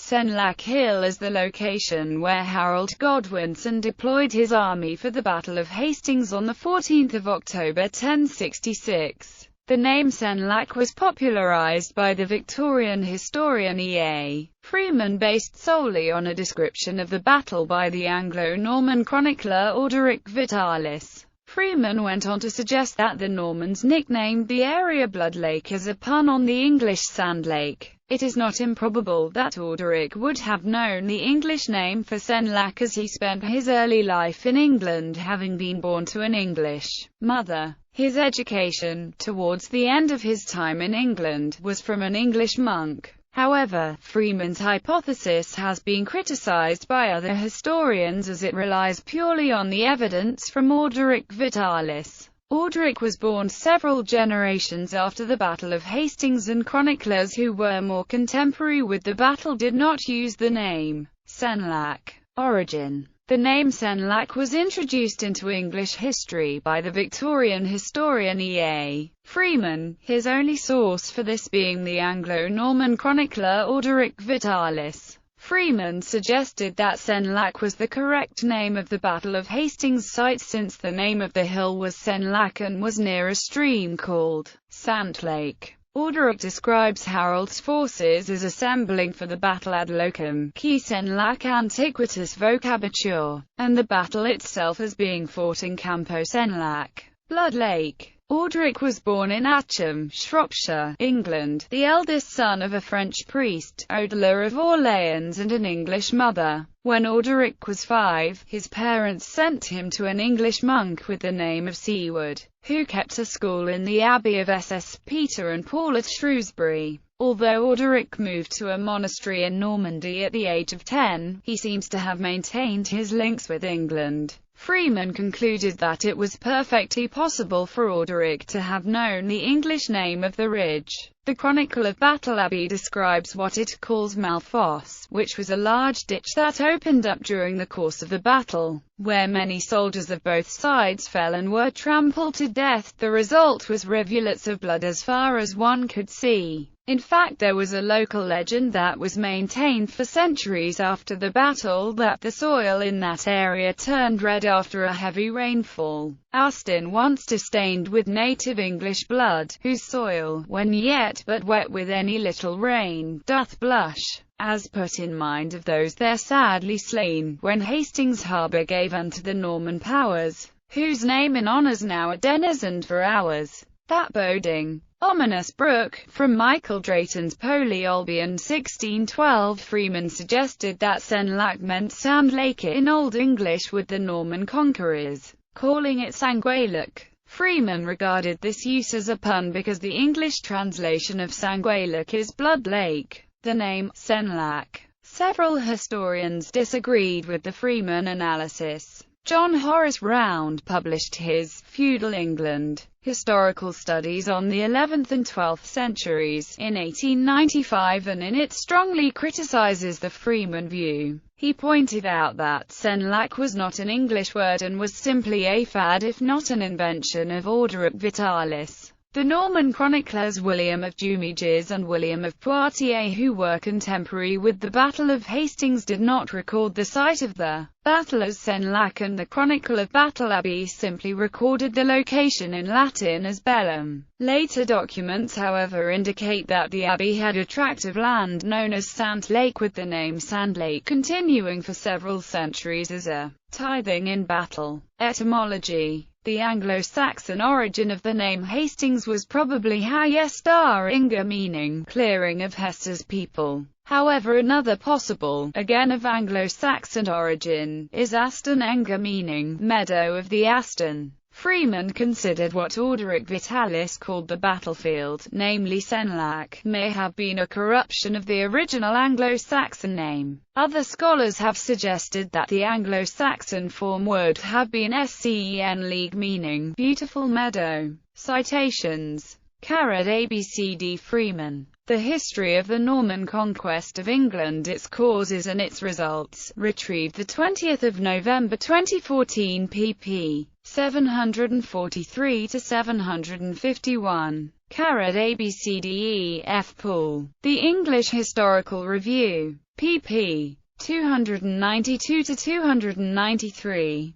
Senlac Hill as the location where Harold Godwinson deployed his army for the Battle of Hastings on 14 October 1066. The name Senlac was popularized by the Victorian historian E.A. Freeman based solely on a description of the battle by the Anglo-Norman chronicler Orderic Vitalis. Freeman went on to suggest that the Normans nicknamed the area Blood Lake as a pun on the English Sand Lake. It is not improbable that Orderic would have known the English name for Senlac, as he spent his early life in England, having been born to an English mother. His education, towards the end of his time in England, was from an English monk. However, Freeman's hypothesis has been criticized by other historians as it relies purely on the evidence from Orderic Vitalis. Orderic was born several generations after the Battle of Hastings, and chroniclers who were more contemporary with the battle did not use the name Senlac. Origin. The name Senlac was introduced into English history by the Victorian historian E.A. Freeman, his only source for this being the Anglo-Norman chronicler Orderic Vitalis. Freeman suggested that Senlac was the correct name of the Battle of Hastings site, since the name of the hill was Senlac and was near a stream called Sand Lake. Orderic describes Harold's forces as assembling for the battle ad locum, qui Senlac antiquitas vocabitur, and the battle itself as being fought in Campo Senlac, Blood Lake. Orderic was born in Atcham, Shropshire, England, the eldest son of a French priest, Odelor of Orleans, and an English mother. When Orderic was 5, his parents sent him to an English monk with the name of Seward, who kept a school in the Abbey of St. Peter and Paul at Shrewsbury. Although Orderic moved to a monastery in Normandy at the age of 10, he seems to have maintained his links with England. Freeman concluded that it was perfectly possible for Orderic to have known the English name of the ridge. The Chronicle of Battle Abbey describes what it calls Malfosse, which was a large ditch that opened up during the course of the battle, where many soldiers of both sides fell and were trampled to death. The result was rivulets of blood as far as one could see. In fact, there was a local legend that was maintained for centuries after the battle that the soil in that area turned red after a heavy rainfall. Austin once stained with native English blood, whose soil, when yet but wet with any little rain, doth blush, as put in mind of those there sadly slain, when Hastings harbour gave unto the Norman powers, whose name in honours now are denizened for hours. That boding, ominous brook, from Michael Drayton's Poly Albion 1612. Freeman suggested that Senlac meant Sand Lake in Old English, with the Norman conquerors calling it Sanguelac. Freeman regarded this use as a pun because the English translation of Sanguelac is Blood Lake. The name Senlac. Several historians disagreed with the Freeman analysis. John Horace Round published his Feudal England, Historical Studies on the 11th and 12th centuries in 1895, and in it strongly criticizes the Freeman view. He pointed out that Senlac was not an English word and was simply a fad, if not an invention, of Orderic Vitalis. The Norman chroniclers William of Jumièges and William of Poitiers, who were contemporary with the Battle of Hastings, did not record the site of the battle as Senlac, and the Chronicle of Battle Abbey simply recorded the location in Latin as Bellum. Later documents, however, indicate that the abbey had a tract of land known as Sand Lake, with the name Sand Lake continuing for several centuries as a tithing in battle. Etymology. The Anglo-Saxon origin of the name Hastings was probably Hayestar Inga, meaning clearing of Hester's people. However, another possible, again of Anglo-Saxon origin, is Aston Enga, meaning meadow of the Aston. Freeman considered what Orderic Vitalis called the battlefield, namely Senlac, may have been a corruption of the original Anglo-Saxon name. Other scholars have suggested that the Anglo-Saxon form would have been Scen League, meaning beautiful meadow. Citations. Carrad ABCD Freeman. The History of the Norman Conquest of England, Its Causes and Its Results, retrieved 20 November 2014, pp. 743–751. Carrad ABCDE F. Poole. The English Historical Review. pp. 292–293.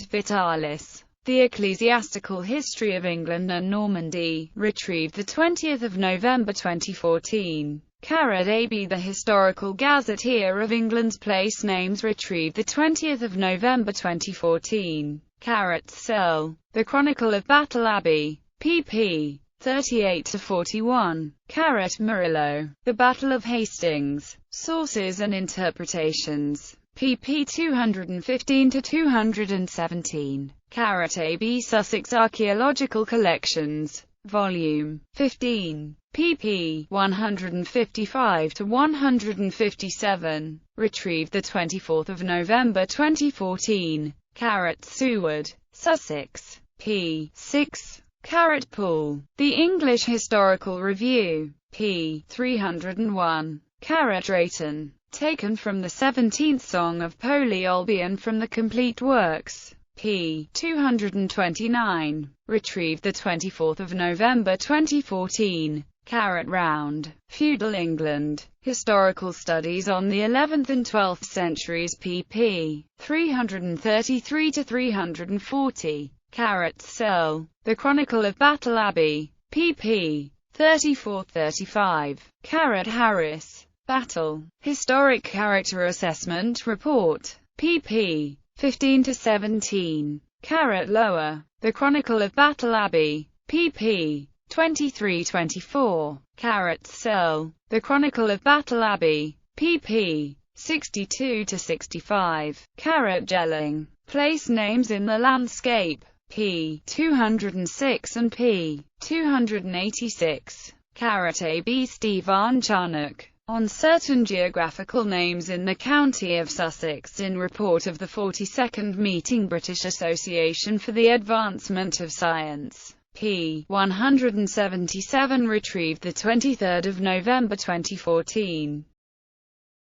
Vitalis. The Ecclesiastical History of England and Normandy, retrieved 20 November 2014. AB. The Historical Gazetteer of England's Place Names, retrieved 20 November 2014. Cell. The Chronicle of Battle Abbey, pp. 38–41. Murillo. The Battle of Hastings, Sources and Interpretations, pp. 215–217. AB. Sussex Archaeological Collections, Volume 15, pp. 155–157. Retrieved 24 November 2014. Seward, Sussex, p. 6. Poole. The English Historical Review, p. 301. Drayton. Taken from the 17th Song of Polyolbion from the Complete Works, p. 229. Retrieved 24 November 2014. Round. Feudal England. Historical Studies on the 11th and 12th Centuries, pp. 333–340. Cell. The Chronicle of Battle Abbey, pp. 34–35. Harris. Battle. Historic Character Assessment Report, pp. 15–17. Lower. The Chronicle of Battle Abbey, pp. 23–24. Cell. The Chronicle of Battle Abbey, pp. 62–65. Jelling. Place Names in the Landscape, p. 206 and p. 286. AB. Stefan Charnock. On certain geographical names in the county of Sussex in report of the 42nd Meeting British Association for the Advancement of Science, p. 177, retrieved 23 November 2014.